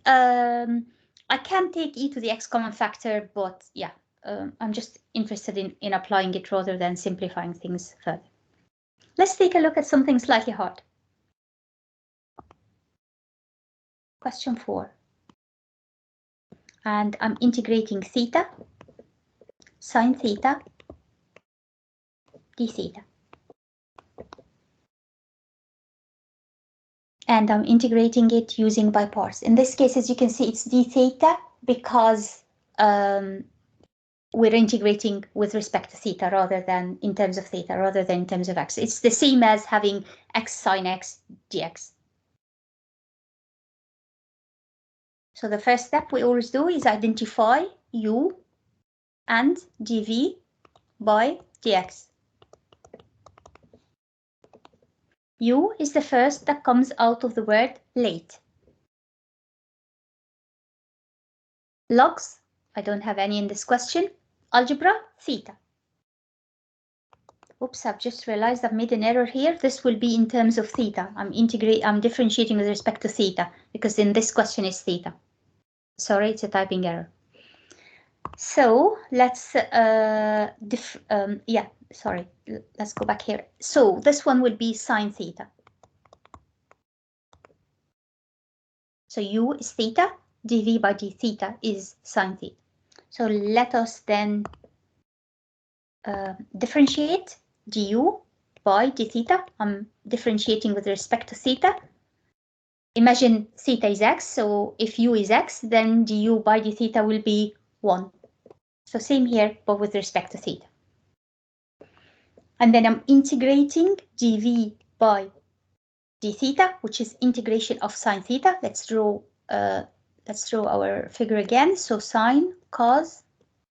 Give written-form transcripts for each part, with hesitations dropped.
I can take e to the x common factor, but yeah, I'm just interested in applying it rather than simplifying things further. Let's take a look at something slightly hard. Question 4. And I'm integrating theta, sine theta, d theta. And I'm integrating it using by parts. In this case, as you can see, it's d theta because we're integrating with respect to theta rather than in terms of theta, rather than in terms of x. It's the same as having x sine x dx. So the first step we always do is identify u and dv by dx. U is the first that comes out of the word late. Logs, I don't have any in this question. Algebra, theta. Oops, I've just realized I've made an error here. This will be in terms of theta. I'm differentiating with respect to theta because in this question is theta. Sorry, it's a typing error. So let's let's go back here. So this one will be sine theta. So u is theta, dv by d theta is sine theta. So let us then differentiate du by d theta. I'm differentiating with respect to theta. Imagine theta is x, so if u is x, then du by d theta will be 1. So same here, but with respect to theta. And then I'm integrating dv by d theta, which is integration of sine theta. Let's draw our figure again. So sine cos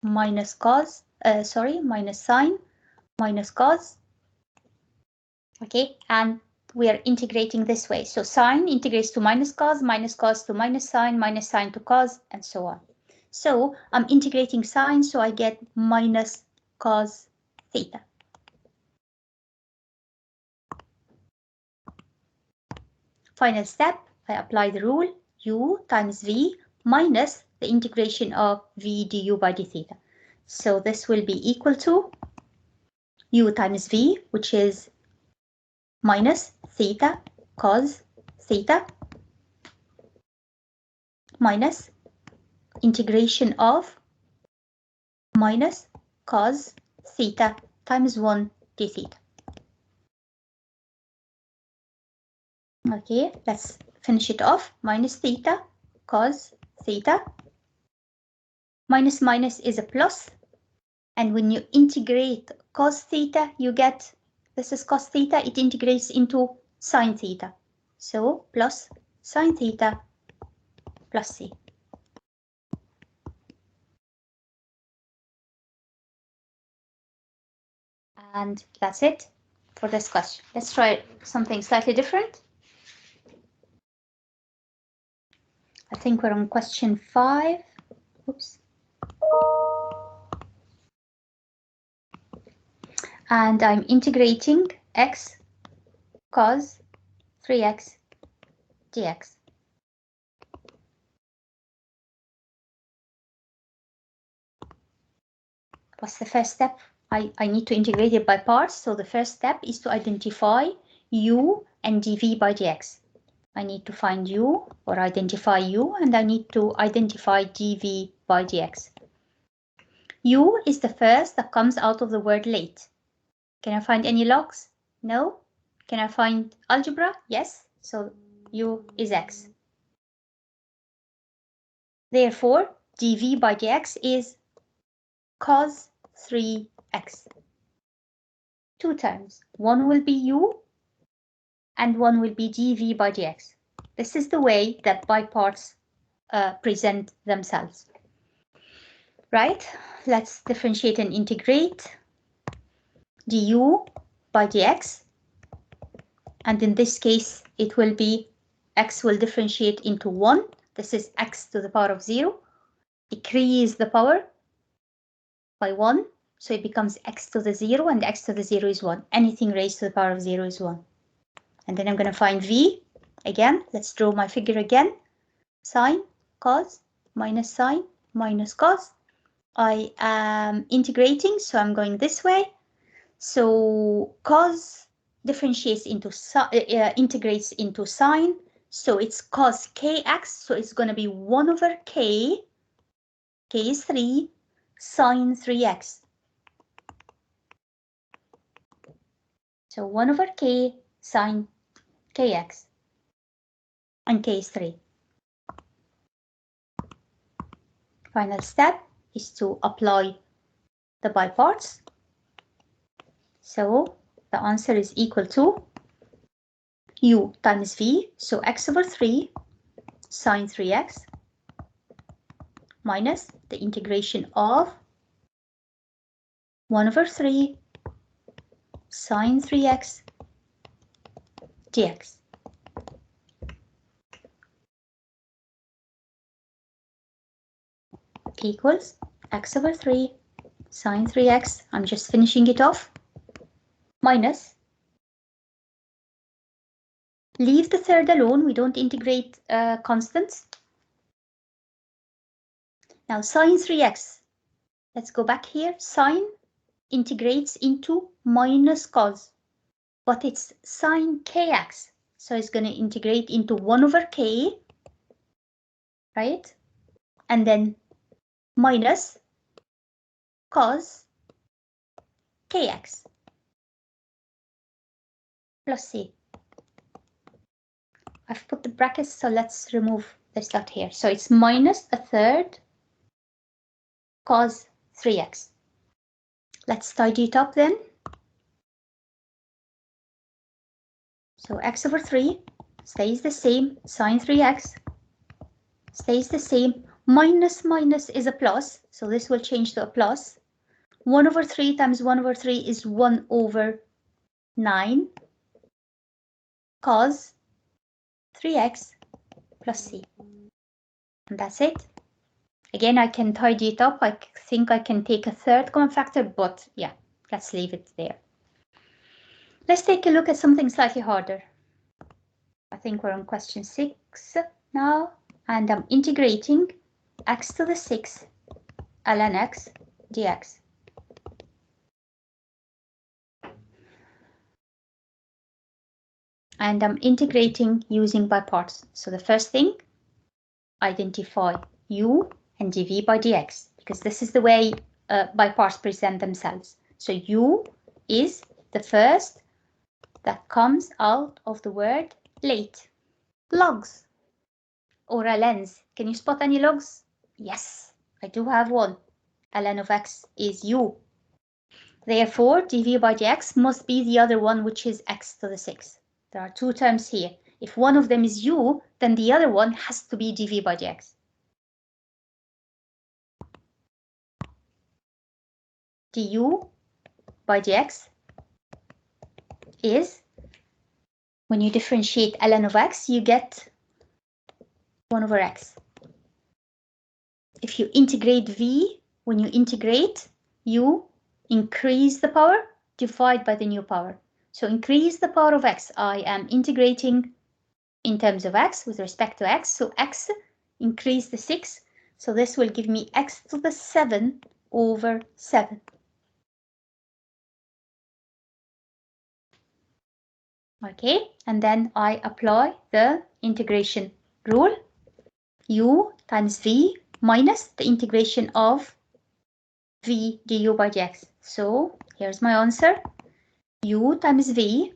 minus cos, minus sine minus cos. Okay, and we are integrating this way. So sine integrates to minus cos to minus sine to cos, and so on. So I'm integrating sine, so I get minus cos theta. Final step, I apply the rule u times v minus the integration of v du by d theta. So this will be equal to u times v, which is minus theta cos theta minus integration of minus cos theta times 1 d theta. Okay, let's finish it off. Minus theta cos theta. Minus minus is a plus. And when you integrate cos theta, you get, this is cos theta, it integrates into sine theta. So plus sine theta plus c. And that's it for this question. Let's try something slightly different. I think we're on question 5. Oops. And I'm integrating x cos 3x dx. What's the first step? I need to integrate it by parts. So the first step is to identify u and dv by dx. I need to find u or identify u, and I need to identify dv by dx. U is the first that comes out of the word late. Can I find any logs? No. Can I find algebra? Yes. So u is x. Therefore, dv by dx is cos 3x. 2 terms. One will be u and one will be dv by dx. This is the way that by parts present themselves. Right? Let's differentiate and integrate du by dx. And in this case, it will be x will differentiate into 1. This is x to the power of 0. Decrease the power by 1. So it becomes x to the 0, and x to the 0 is 1. Anything raised to the power of 0 is 1. And then I'm going to find v. Again, let's draw my figure again. Sine cos minus sine minus cos. I am integrating, so I'm going this way. So cos differentiates into integrates into sine, so it's cos kx, so it's going to be 1 over k, k is 3, sine 3x. So 1 over k sine kx, and k is 3. Final step is to apply the by parts. So the answer is equal to u times v, so x over 3 sine 3x minus the integration of 1 over 3 sine 3x dx. Equals x over 3 sine 3x, I'm just finishing it off, minus, leave the third alone, we don't integrate constants. Now sine 3x, let's go back here, sine integrates into minus cos, but it's sine kx, so it's going to integrate into 1 over k, right? And then minus cos kx plus c. I've put the brackets, so let's remove this dot here. So it's minus a third cos 3x. Let's tidy it up then. So x over 3 stays the same, sine 3x stays the same, minus minus is a plus, so this will change to a plus. 1 over 3 times 1 over 3 is 1 over 9 cos 3x plus c. And that's it. Again, I can tidy it up. I think I can take a third common factor, but yeah, let's leave it there. Let's take a look at something slightly harder. I think we're on question 6 now, and I'm integrating x to the 6 ln x dx. And I'm integrating using by parts. So the first thing, identify u and dv by dx, because this is the way by parts present themselves. So u is the first that comes out of the word late. Logs or ln's. Can you spot any logs? Yes, I do have one. ln of x is u. Therefore, dv by dx must be the other one, which is x to the 6. There are two terms here. If one of them is u, then the other one has to be dv by dx. du by dx is, when you differentiate ln of x, you get 1 over x. If you integrate v, when you integrate, you increase the power, divide by the new power. So increase the power of x. I am integrating in terms of x with respect to x. So x increase the 6. So this will give me x to the 7 over 7. Okay, and then I apply the integration rule. U times v minus the integration of v du by dx. So here's my answer. U times v,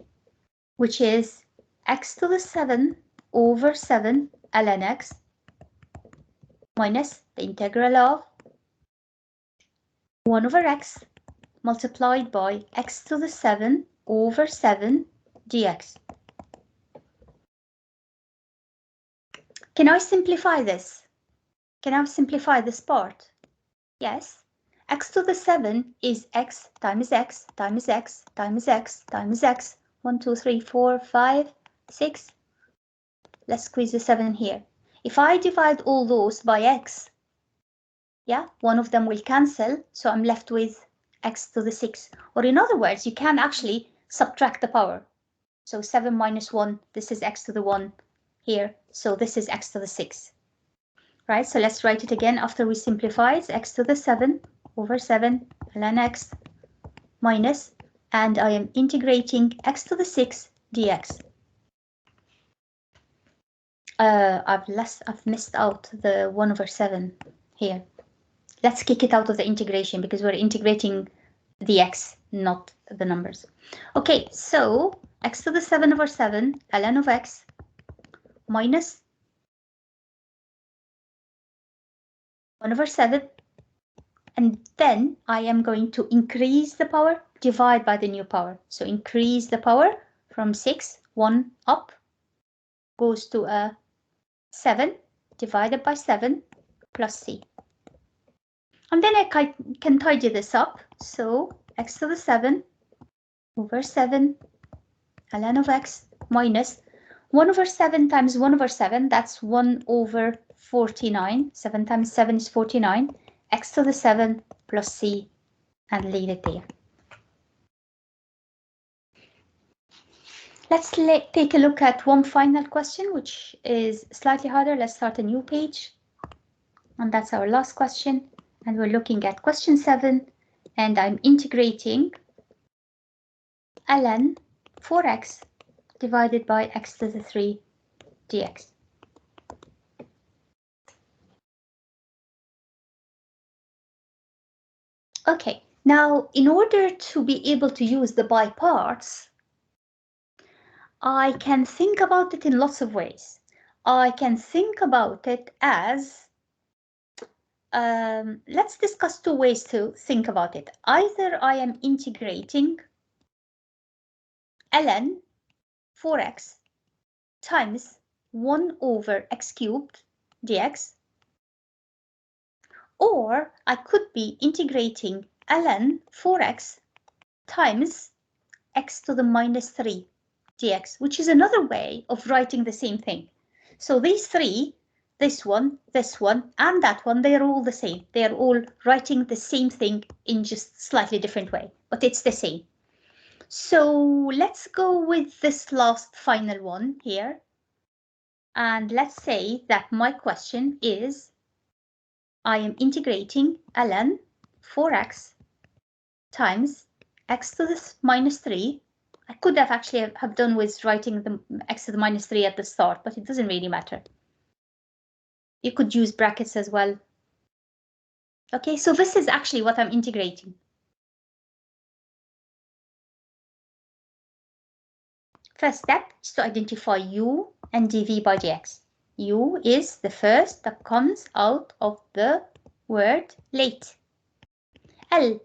which is x to the 7 over 7 ln x minus the integral of 1 over x multiplied by x to the 7 over 7 dx. Can I simplify this? Can I simplify this part? Yes. X to the 7 is x times x times x times x times x. 1, 2, 3, 4, 5, 6. Let's squeeze the 7 here. If I divide all those by x, yeah, one of them will cancel, so I'm left with x to the 6. Or in other words, you can actually subtract the power. So 7 minus 1, this is x to the 1 here, so this is x to the 6. right? So let's write it again after we simplify. It's x to the 7 over 7 ln x minus, and I am integrating x to the 6 dx. I've missed out the 1 over 7 here. Let's kick it out of the integration because we're integrating the x, not the numbers. Okay, so x to the 7 over 7 ln of x minus 1 over 7, and then I am going to increase the power, divide by the new power. So increase the power from 6, 1 up, goes to a 7 divided by 7 plus c. And then I can tidy this up. So x to the 7 over 7 ln of x minus 1 over 7 times 1 over 7, that's 1 over 49. 7 times 7 is 49. X to the 7 plus c, and leave it there. Let's take a look at one final question, which is slightly harder. Let's start a new page. And that's our last question. And we're looking at question 7. And I'm integrating ln 4x divided by x to the 3 dx. Okay, now in order to be able to use the by parts, I can think about it in lots of ways. I can think about it as, let's discuss two ways to think about it. Either I am integrating ln 4x times 1 over x cubed dx, or I could be integrating ln 4x times x to the minus 3 dx, which is another way of writing the same thing. So these three, this one, and that one, they're all the same. They're all writing the same thing in just slightly different way, but it's the same. So let's go with this last final one here. And let's say that my question is, I am integrating ln 4x times x to the minus 3. I could have actually have done with writing the x to the minus 3 at the start, but it doesn't really matter. You could use brackets as well. Okay, so this is actually what I'm integrating. First step is to identify u and dv by dx. U is the first that comes out of the word late. L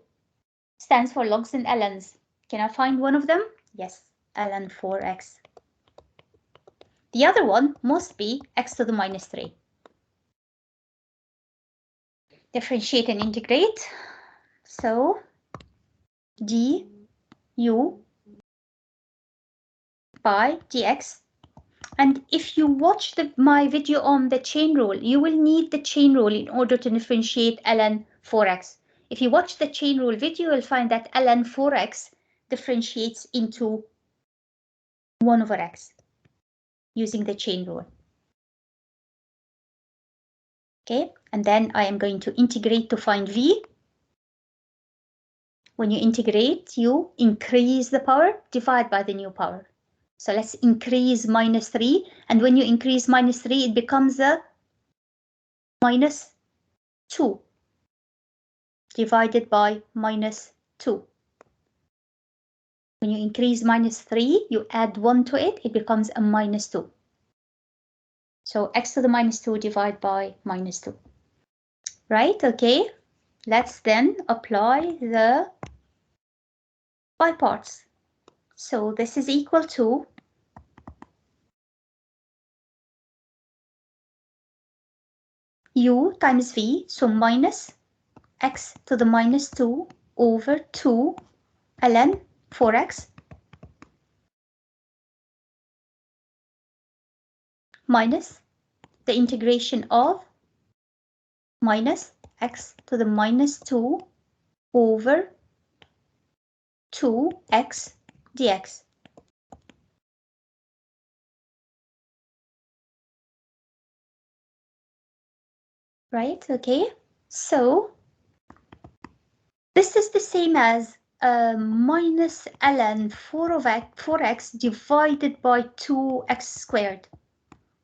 stands for logs and ln's. Can I find one of them? Yes, ln 4x. The other one must be x to the minus 3. Differentiate and integrate. So du by dx. And if you watch my video on the chain rule, you will need the chain rule in order to differentiate ln 4x. If you watch the chain rule video, you'll find that ln 4x differentiates into 1 over x using the chain rule. Okay, and then I am going to integrate to find v. When you integrate, you increase the power, divide by the new power. So let's increase minus 3, and when you increase minus 3, it becomes a minus 2 divided by minus 2. When you increase minus 3, you add 1 to it, it becomes a minus 2. So x to the minus 2 divided by minus 2. Right, okay. Let's then apply the by parts. So this is equal to u times v, so minus x to the minus 2 over 2 ln 4x minus the integration of minus x to the minus 2 over 2x dx. right? Okay, so this is the same as minus ln 4x divided by 2x squared.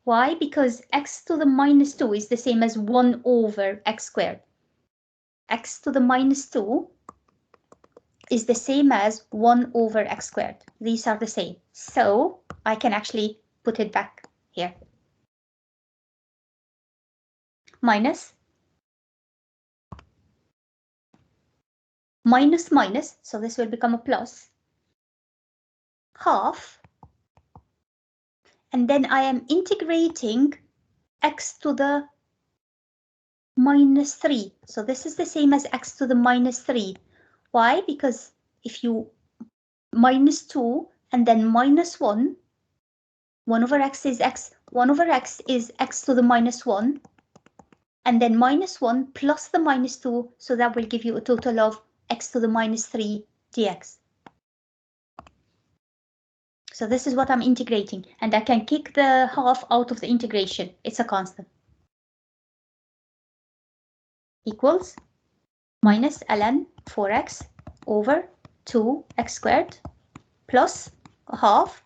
Why? Because x to the minus 2 is the same as 1 over x squared. X to the minus 2 is the same as 1 over x squared. These are the same. So I can actually put it back here. Minus minus, so this will become a plus, half, and then I am integrating x to the minus 3. So this is the same as x to the minus 3. Why? Because if you minus 2 and then minus 1, 1 over x is x, 1 over x is x to the minus 1, and then minus 1 plus the minus 2, so that will give you a total of x to the minus 3 dx. So this is what I'm integrating, and I can kick the half out of the integration. It's a constant. Equals minus ln 4x over 2x squared plus a half.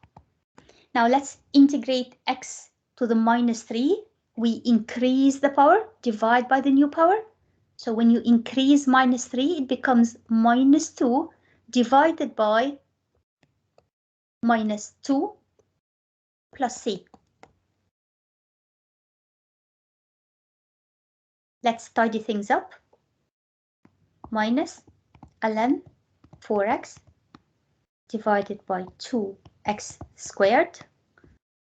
Now let's integrate x to the minus 3. We increase the power, divide by the new power. So when you increase minus 3, it becomes minus 2 divided by minus 2 plus c. Let's tidy things up. Minus ln 4x divided by 2x squared.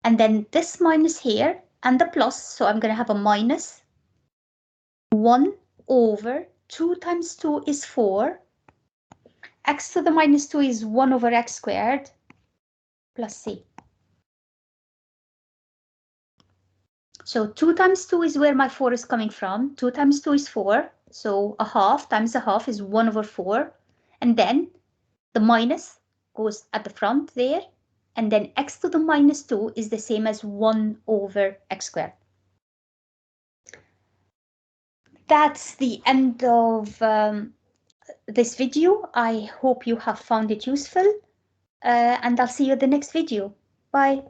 And then this minus here and the plus, so I'm going to have a minus 1 over 2 times 2 is 4. X to the minus 2 is 1 over x squared plus c. So 2 times 2 is where my 4 is coming from. 2 times 2 is 4. So a half times a half is 1 over 4. And then the minus goes at the front there. And then x to the minus 2 is the same as 1 over x squared. That's the end of this video. I hope you have found it useful. And I'll see you in the next video. Bye.